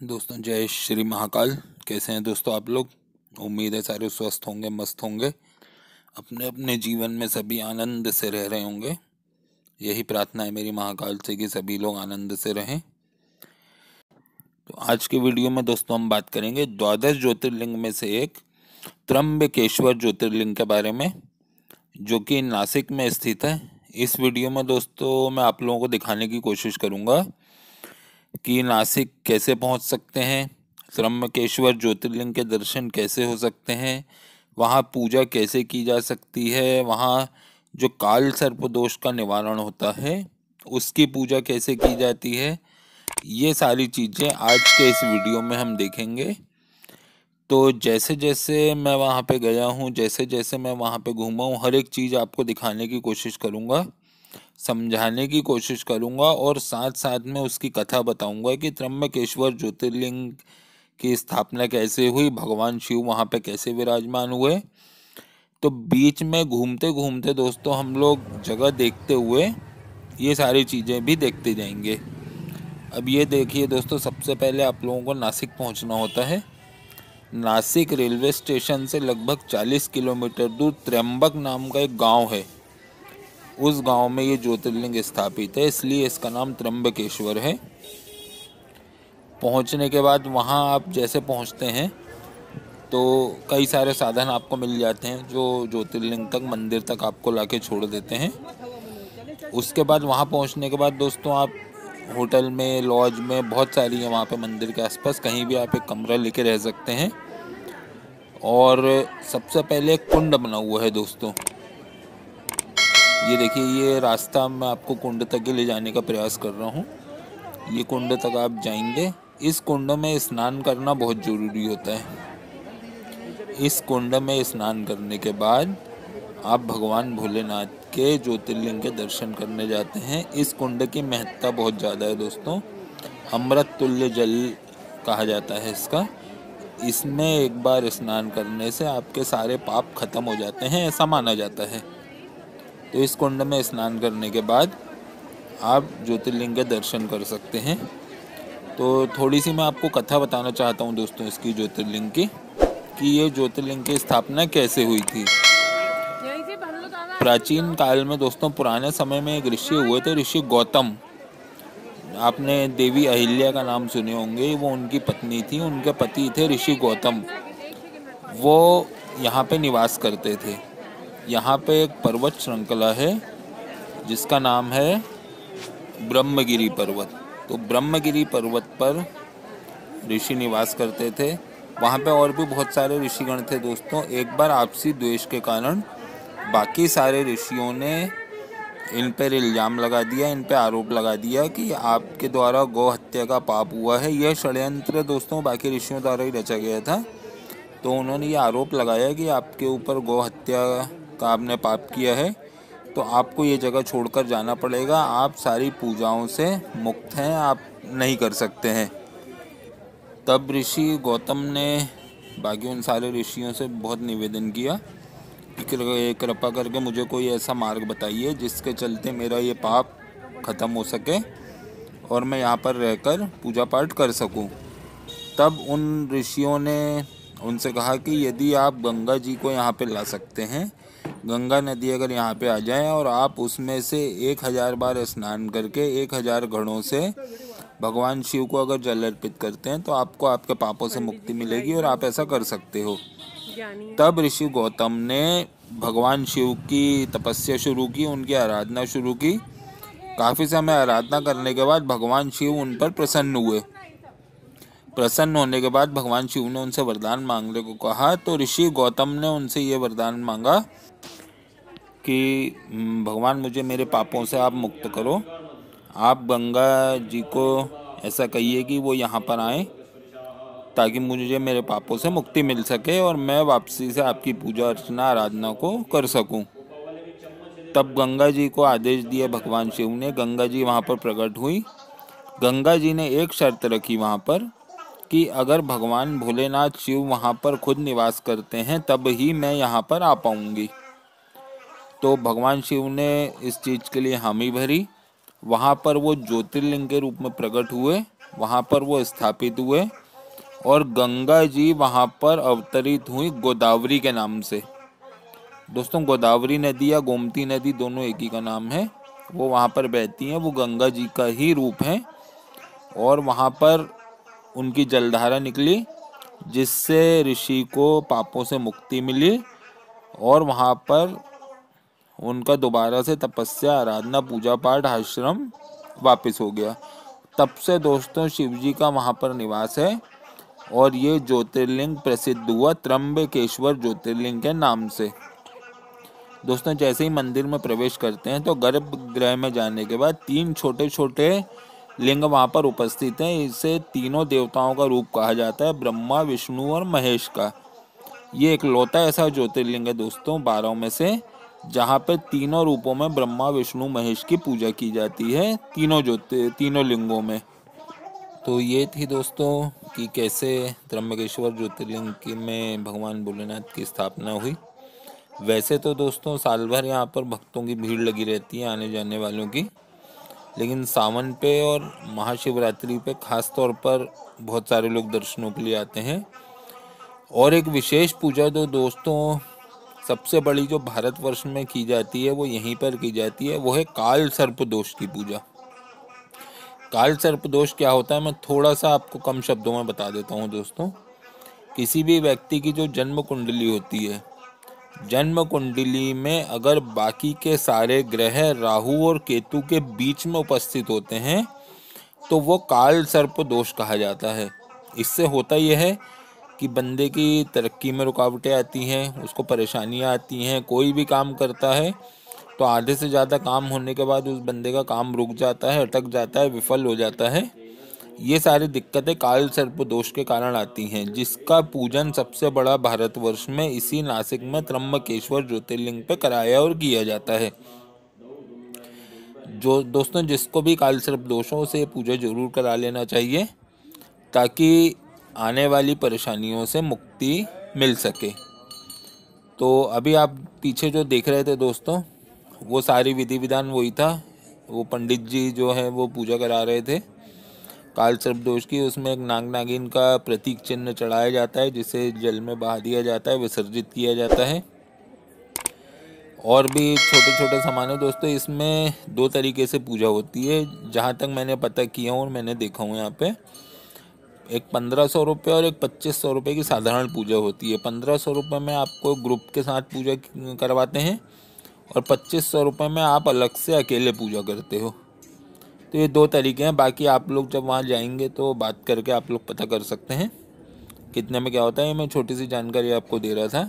दोस्तों जय श्री महाकाल। कैसे हैं दोस्तों आप लोग? उम्मीद है सारे स्वस्थ होंगे, मस्त होंगे, अपने अपने जीवन में सभी आनंद से रह रहे होंगे। यही प्रार्थना है मेरी महाकाल से कि सभी लोग आनंद से रहें। तो आज के वीडियो में दोस्तों हम बात करेंगे द्वादश ज्योतिर्लिंग में से एक त्र्यंबकेश्वर ज्योतिर्लिंग के बारे में, जो कि नासिक में स्थित है। इस वीडियो में दोस्तों मैं आप लोगों को दिखाने की कोशिश करूंगा कि नासिक कैसे पहुंच सकते हैं, त्र्यंबकेश्वर ज्योतिर्लिंग के दर्शन कैसे हो सकते हैं, वहां पूजा कैसे की जा सकती है, वहां जो काल सर्प दोष का निवारण होता है उसकी पूजा कैसे की जाती है। ये सारी चीज़ें आज के इस वीडियो में हम देखेंगे। तो जैसे जैसे मैं वहाँ पे गया हूँ, जैसे जैसे मैं वहाँ पे घूमा हूँ, हर एक चीज़ आपको दिखाने की कोशिश करूँगा, समझाने की कोशिश करूँगा और साथ साथ में उसकी कथा बताऊँगा कि त्र्यंबकेश्वर ज्योतिर्लिंग की स्थापना कैसे हुई, भगवान शिव वहाँ पे कैसे विराजमान हुए। तो बीच में घूमते घूमते दोस्तों हम लोग जगह देखते हुए ये सारी चीज़ें भी देखते जाएंगे। अब ये देखिए दोस्तों, सबसे पहले आप लोगों को नासिक पहुँचना होता है। नासिक रेलवे स्टेशन से लगभग 40 किलोमीटर दूर त्र्यंबक नाम का एक गांव है। उस गांव में ये ज्योतिर्लिंग स्थापित है, इसलिए इसका नाम त्र्यंबकेश्वर है। पहुंचने के बाद वहां आप जैसे पहुंचते हैं तो कई सारे साधन आपको मिल जाते हैं जो ज्योतिर्लिंग तक, मंदिर तक आपको लाके छोड़ देते हैं। उसके बाद वहां पहुंचने के बाद दोस्तों आप होटल में, लॉज में, बहुत सारी है वहाँ पे मंदिर के आसपास, कहीं भी आप एक कमरा लेके रह सकते हैं। और सबसे पहले एक कुंड बना हुआ है दोस्तों। ये देखिए, ये रास्ता मैं आपको कुंड तक ले जाने का प्रयास कर रहा हूँ। ये कुंड तक आप जाएंगे। इस कुंड में स्नान करना बहुत ज़रूरी होता है। इस कुंड में स्नान करने के बाद आप भगवान भोलेनाथ के ज्योतिर्लिंग के दर्शन करने जाते हैं। इस कुंड की महत्ता बहुत ज़्यादा है दोस्तों। अमृत तुल्य जल कहा जाता है इसका। इसमें एक बार स्नान करने से आपके सारे पाप खत्म हो जाते हैं, ऐसा माना जाता है। तो इस कुंड में स्नान करने के बाद आप ज्योतिर्लिंग के दर्शन कर सकते हैं। तो थोड़ी सी मैं आपको कथा बताना चाहता हूँ दोस्तों इसकी, ज्योतिर्लिंग की, कि ये ज्योतिर्लिंग की स्थापना कैसे हुई थी। प्राचीन काल में दोस्तों, पुराने समय में एक ऋषि हुए थे, ऋषि गौतम। आपने देवी अहिल्या का नाम सुने होंगे, वो उनकी पत्नी थी, उनके पति थे ऋषि गौतम। वो यहाँ पे निवास करते थे। यहाँ पे एक पर्वत श्रृंखला है जिसका नाम है ब्रह्मगिरि पर्वत। तो ब्रह्मगिरि पर्वत पर ऋषि निवास करते थे। वहाँ पे और भी बहुत सारे ऋषिगण थे दोस्तों। एक बार आपसी द्वेष के कारण बाकी सारे ऋषियों ने इन पर इल्ज़ाम लगा दिया, इन पे आरोप लगा दिया कि आपके द्वारा गौ हत्या का पाप हुआ है। यह षड्यंत्र दोस्तों बाकी ऋषियों द्वारा ही रचा गया था। तो उन्होंने ये आरोप लगाया कि आपके ऊपर गौ हत्या का आपने पाप किया है, तो आपको ये जगह छोड़कर जाना पड़ेगा। आप सारी पूजाओं से मुक्त हैं, आप नहीं कर सकते हैं। तब ऋषि गौतम ने बाकी उन सारे ऋषियों से बहुत निवेदन किया कि कृपा करके मुझे कोई ऐसा मार्ग बताइए जिसके चलते मेरा ये पाप खत्म हो सके और मैं यहाँ पर रहकर पूजा पाठ कर सकूँ। तब उन ऋषियों ने उनसे कहा कि यदि आप गंगा जी को यहाँ पे ला सकते हैं, गंगा नदी अगर यहाँ पे आ जाए और आप उसमें से 1000 बार स्नान करके 1000 घड़ों से भगवान शिव को अगर जल अर्पित करते हैं तो आपको आपके पापों से मुक्ति मिलेगी और आप ऐसा कर सकते हो। तब ऋषि गौतम ने भगवान शिव की तपस्या शुरू की, उनकी आराधना शुरू की। काफ़ी समय आराधना करने के बाद भगवान शिव उन पर प्रसन्न हुए। प्रसन्न होने के बाद भगवान शिव ने उनसे वरदान मांगने को कहा। तो ऋषि गौतम ने उनसे ये वरदान मांगा कि भगवान मुझे मेरे पापों से आप मुक्त करो। आप गंगा जी को ऐसा कहिए कि वो यहाँ पर आए ताकि मुझे मेरे पापों से मुक्ति मिल सके और मैं वापसी से आपकी पूजा अर्चना आराधना को कर सकूं। तब गंगा जी को आदेश दिया भगवान शिव ने। गंगा जी वहाँ पर प्रकट हुई। गंगा जी ने एक शर्त रखी वहाँ पर कि अगर भगवान भोलेनाथ शिव वहाँ पर खुद निवास करते हैं तब ही मैं यहाँ पर आ पाऊँगी। तो भगवान शिव ने इस चीज़ के लिए हामी भरी। वहाँ पर वो ज्योतिर्लिंग के रूप में प्रकट हुए, वहाँ पर वो स्थापित हुए और गंगा जी वहाँ पर अवतरित हुई गोदावरी के नाम से। दोस्तों गोदावरी नदी या गोमती नदी दोनों एक ही का नाम है। वो वहाँ पर बहती हैं, वो गंगा जी का ही रूप है। और वहाँ पर उनकी जलधारा निकली जिससे ऋषि को पापों से मुक्ति मिली और वहाँ पर उनका दोबारा से तपस्या, आराधना, पूजा पाठ, आश्रम वापस हो गया। तब से दोस्तों शिव जी का वहाँ पर निवास है और ये ज्योतिर्लिंग प्रसिद्ध हुआ त्र्यंबकेश्वर ज्योतिर्लिंग के नाम से। दोस्तों जैसे ही मंदिर में प्रवेश करते हैं तो गर्भगृह में जाने के बाद 3 छोटे छोटे लिंग वहाँ पर उपस्थित हैं। इसे तीनों देवताओं का रूप कहा जाता है, ब्रह्मा, विष्णु और महेश का। ये इकलौता ऐसा ज्योतिर्लिंग है दोस्तों 12 में से जहाँ पे तीनों रूपों में ब्रह्मा, विष्णु, महेश की पूजा की जाती है, तीनों लिंगों में। तो ये थी दोस्तों कि कैसे त्र्यंबकेश्वर ज्योतिर्लिंग की में भगवान भोलेनाथ की स्थापना हुई। वैसे तो दोस्तों साल भर यहाँ पर भक्तों की भीड़ लगी रहती है, आने जाने वालों की, लेकिन सावन पे और महाशिवरात्रि पे खास तौर पर बहुत सारे लोग दर्शनों के लिए आते हैं। और एक विशेष पूजा तो दोस्तों सबसे बड़ी जो भारतवर्ष में की जाती है वो यहीं पर की जाती है, वो है काल सर्प दोष की पूजा। काल सर्प दोष क्या होता है मैं थोड़ा सा आपको कम शब्दों में बता देता हूँ दोस्तों। किसी भी व्यक्ति की जो जन्म कुंडली होती है, जन्म कुंडली में अगर बाकी के सारे ग्रह राहु और केतु के बीच में उपस्थित होते हैं तो वो काल सर्प दोष कहा जाता है। इससे होता यह है कि बंदे की तरक्की में रुकावटें आती हैं, उसको परेशानियां आती हैं, कोई भी काम करता है तो आधे से ज़्यादा काम होने के बाद उस बंदे का काम रुक जाता है, अटक जाता है, विफल हो जाता है। ये सारी दिक्कतें काल सर्प दोष के कारण आती हैं, जिसका पूजन सबसे बड़ा भारतवर्ष में इसी नासिक में त्र्यंबकेश्वर ज्योतिर्लिंग पे कराया और किया जाता है। जो दोस्तों जिसको भी काल सर्प दोषों से पूजा जरूर करा लेना चाहिए ताकि आने वाली परेशानियों से मुक्ति मिल सके। तो अभी आप पीछे जो देख रहे थे दोस्तों वो सारी विधि विधान वही था। वो पंडित जी जो है वो पूजा करा रहे थे काल सर्प दोष की। उसमें एक नाग नागिन का प्रतीक चिन्ह चढ़ाया जाता है जिसे जल में बहा दिया जाता है, विसर्जित किया जाता है। और भी छोटे छोटे सामान है दोस्तों। इसमें 2 तरीके से पूजा होती है जहाँ तक मैंने पता किया और मैंने देखा हूँ। यहाँ पे एक 1500 रुपये और एक 2500 रुपये की साधारण पूजा होती है। 1500 रुपये में आपको ग्रुप के साथ पूजा करवाते हैं और 2500 रुपये में आप अलग से अकेले पूजा करते हो। तो ये 2 तरीके हैं। बाकी आप लोग जब वहाँ जाएंगे तो बात करके आप लोग पता कर सकते हैं कितने में क्या होता है। ये मैं छोटी सी जानकारी आपको दे रहा था।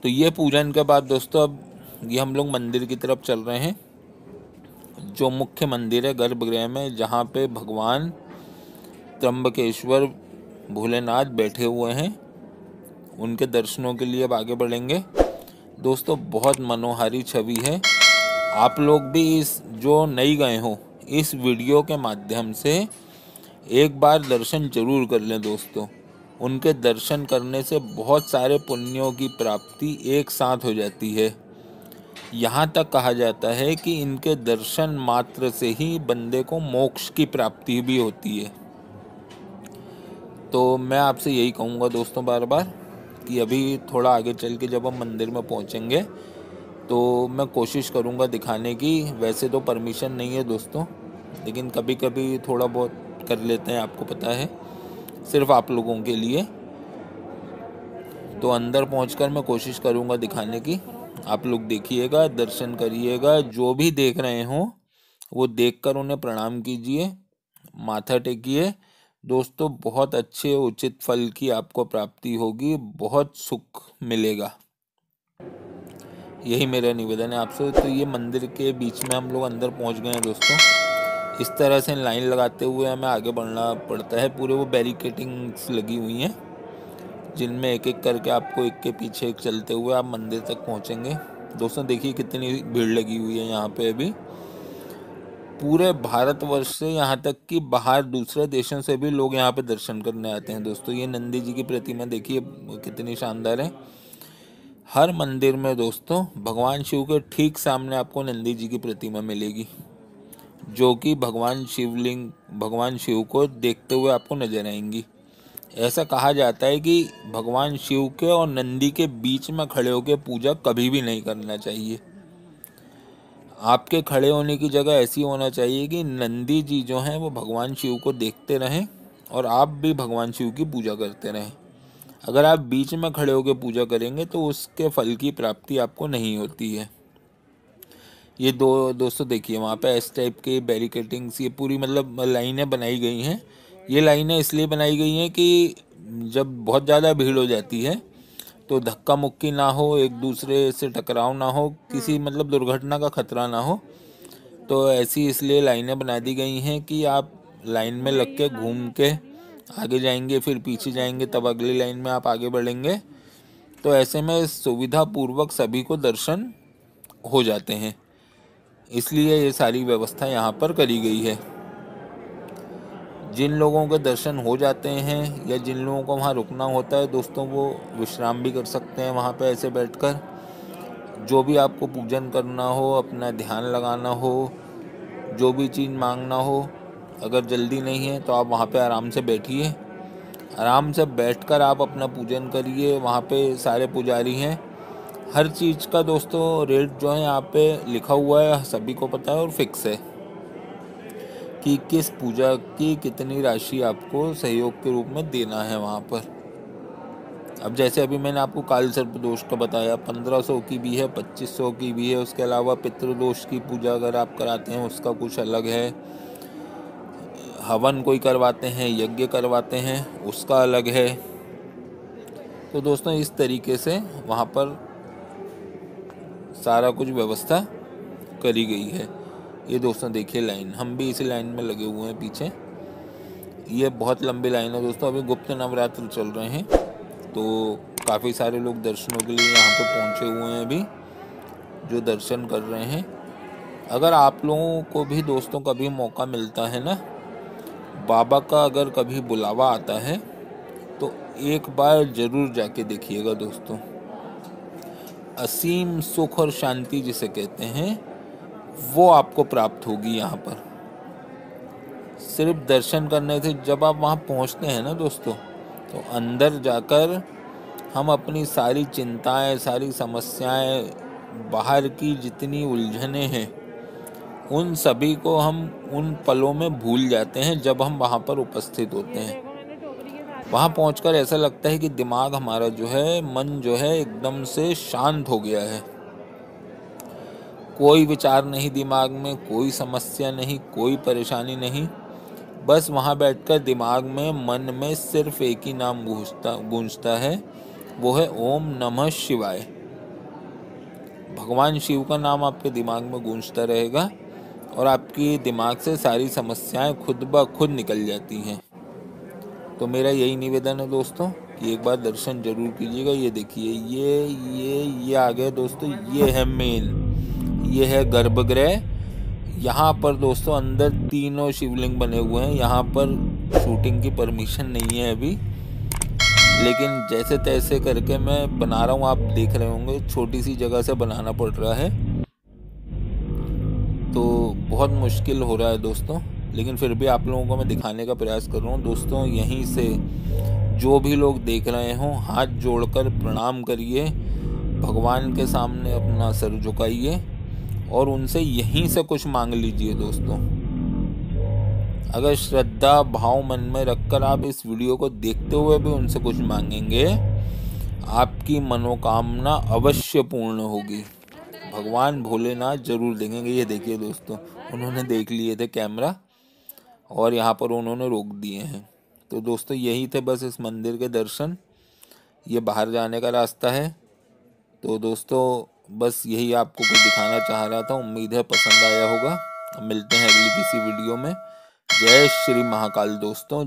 तो ये पूजन के बाद दोस्तों अब ये हम लोग मंदिर की तरफ चल रहे हैं, जो मुख्य मंदिर है गर्भगृह में, जहाँ पे भगवान त्र्यंबकेश्वर भोलेनाथ बैठे हुए हैं। उनके दर्शनों के लिए अब आगे बढ़ेंगे। दोस्तों बहुत मनोहारी छवि है। आप लोग भी इस जो नहीं गए हो इस वीडियो के माध्यम से एक बार दर्शन जरूर कर लें दोस्तों। उनके दर्शन करने से बहुत सारे पुण्यों की प्राप्ति एक साथ हो जाती है। यहाँ तक कहा जाता है कि इनके दर्शन मात्र से ही बंदे को मोक्ष की प्राप्ति भी होती है। तो मैं आपसे यही कहूँगा दोस्तों बार बार कि अभी थोड़ा आगे चल के जब हम मंदिर में पहुँचेंगे तो मैं कोशिश करूँगा दिखाने की। वैसे तो परमिशन नहीं है दोस्तों, लेकिन कभी कभी थोड़ा बहुत कर लेते हैं, आपको पता है, सिर्फ आप लोगों के लिए। तो अंदर पहुंचकर मैं कोशिश करूंगा दिखाने की। आप लोग देखिएगा, दर्शन करिएगा। जो भी देख रहे हों वो देखकर उन्हें प्रणाम कीजिए, माथा टेकिए। दोस्तों बहुत अच्छे उचित फल की आपको प्राप्ति होगी, बहुत सुख मिलेगा। यही मेरा निवेदन है आपसे। तो ये मंदिर के बीच में हम लोग अंदर पहुंच गए हैं दोस्तों। इस तरह से लाइन लगाते हुए हमें आगे बढ़ना पड़ता है। पूरे वो बैरिकेटिंग्स लगी हुई हैं जिनमें एक एक करके आपको एक के पीछे एक चलते हुए आप मंदिर तक पहुंचेंगे। दोस्तों देखिए कितनी भीड़ लगी हुई है यहाँ पे। अभी पूरे भारतवर्ष से यहाँ तक कि बाहर दूसरे देशों से भी लोग यहाँ पे दर्शन करने आते हैं दोस्तों। ये नंदी जी की प्रतिमा देखिए कितनी शानदार है। हर मंदिर में दोस्तों भगवान शिव के ठीक सामने आपको नंदी जी की प्रतिमा मिलेगी, जो कि भगवान शिव को देखते हुए आपको नजर आएंगी। ऐसा कहा जाता है कि भगवान शिव के और नंदी के बीच में खड़े होकर पूजा कभी भी नहीं करना चाहिए। आपके खड़े होने की जगह ऐसी होना चाहिए कि नंदी जी जो हैं वो भगवान शिव को देखते रहें और आप भी भगवान शिव की पूजा करते रहें। अगर आप बीच में खड़े होकर पूजा करेंगे तो उसके फल की प्राप्ति आपको नहीं होती है। ये दोस्तों देखिए, वहाँ पे इस टाइप के बैरिकेटिंग्स, ये पूरी मतलब लाइनें बनाई गई हैं। ये लाइनें इसलिए बनाई गई हैं कि जब बहुत ज़्यादा भीड़ हो जाती है तो धक्का मुक्की ना हो, एक दूसरे से टकराव ना हो, किसी मतलब दुर्घटना का खतरा ना हो। तो ऐसी इसलिए लाइनें बना दी गई हैं कि आप लाइन में लग के घूम के आगे जाएंगे, फिर पीछे जाएंगे, तब अगली लाइन में आप आगे बढ़ेंगे। तो ऐसे में सुविधा पूर्वक सभी को दर्शन हो जाते हैं, इसलिए ये सारी व्यवस्था यहाँ पर करी गई है। जिन लोगों के दर्शन हो जाते हैं या जिन लोगों को वहाँ रुकना होता है दोस्तों, वो विश्राम भी कर सकते हैं वहाँ पे ऐसे बैठकर। जो भी आपको पूजन करना हो, अपना ध्यान लगाना हो, जो भी चीज़ मांगना हो, अगर जल्दी नहीं है तो आप वहाँ पे आराम से बैठिए। आराम से बैठकर आप अपना पूजन करिए। वहाँ पे सारे पुजारी हैं। हर चीज़ का दोस्तों रेट जो है यहाँ पे लिखा हुआ है, सभी को पता है और फिक्स है कि किस पूजा की कितनी राशि आपको सहयोग के रूप में देना है वहाँ पर। अब जैसे अभी मैंने आपको काल सर्प दोष का बताया, 1500 की भी है, 2500 की भी है। उसके अलावा पितृदोष की पूजा अगर आप कराते हैं उसका कुछ अलग है। हवन कोई करवाते हैं, यज्ञ करवाते हैं, उसका अलग है। तो दोस्तों इस तरीके से वहाँ पर सारा कुछ व्यवस्था करी गई है। ये दोस्तों देखिए लाइन, हम भी इसी लाइन में लगे हुए हैं पीछे। ये बहुत लंबी लाइन है दोस्तों। अभी गुप्त नवरात्र चल रहे हैं तो काफ़ी सारे लोग दर्शनों के लिए यहाँ पे पहुँचे हुए हैं अभी, जो दर्शन कर रहे हैं। अगर आप लोगों को भी दोस्तों कभी मौका मिलता है ना, बाबा का अगर कभी बुलावा आता है तो एक बार ज़रूर जाके देखिएगा दोस्तों। असीम सुख और शांति जिसे कहते हैं वो आपको प्राप्त होगी यहाँ पर, सिर्फ दर्शन करने से। जब आप वहाँ पहुँचते हैं ना दोस्तों, तो अंदर जाकर हम अपनी सारी चिंताएं, सारी समस्याएं, बाहर की जितनी उलझनें हैं, उन सभी को हम उन पलों में भूल जाते हैं जब हम वहाँ पर उपस्थित होते हैं। वहाँ पहुँचकर ऐसा लगता है कि दिमाग हमारा जो है, मन जो है, एकदम से शांत हो गया है। कोई विचार नहीं दिमाग में, कोई समस्या नहीं, कोई परेशानी नहीं। बस वहाँ बैठकर दिमाग में, मन में सिर्फ एक ही नाम गूंजता है, वो है ओम नमः शिवाय। भगवान शिव का नाम आपके दिमाग में गूंजता रहेगा और आपकी दिमाग से सारी समस्याएं खुद ब खुद निकल जाती हैं। तो मेरा यही निवेदन है दोस्तों कि एक बार दर्शन जरूर कीजिएगा। ये देखिए, ये आ गए दोस्तों, ये है मेन, ये है गर्भगृह। यहाँ पर दोस्तों अंदर तीनों शिवलिंग बने हुए हैं। यहाँ पर शूटिंग की परमिशन नहीं है अभी, लेकिन जैसे तैसे करके मैं बना रहा हूँ। आप देख रहे होंगे छोटी सी जगह से बनाना पड़ रहा है, तो बहुत मुश्किल हो रहा है दोस्तों, लेकिन फिर भी आप लोगों को मैं दिखाने का प्रयास कर रहा हूँ दोस्तों। यहीं से जो भी लोग देख रहे हों, हाथ जोड़कर प्रणाम करिए, भगवान के सामने अपना सर झुकाइए और उनसे यहीं से कुछ मांग लीजिए दोस्तों। अगर श्रद्धा भाव मन में रखकर आप इस वीडियो को देखते हुए भी उनसे कुछ मांगेंगे, आपकी मनोकामना अवश्य पूर्ण होगी। भगवान भोलेनाथ जरूर देंगे। ये देखिए दोस्तों, उन्होंने देख लिए थे कैमरा और यहाँ पर उन्होंने रोक दिए हैं। तो दोस्तों यही थे बस इस मंदिर के दर्शन। ये बाहर जाने का रास्ता है। तो दोस्तों बस यही आपको कुछ दिखाना चाह रहा था। उम्मीद है पसंद आया होगा। मिलते हैं अगली किसी वीडियो में। जय श्री महाकाल दोस्तों।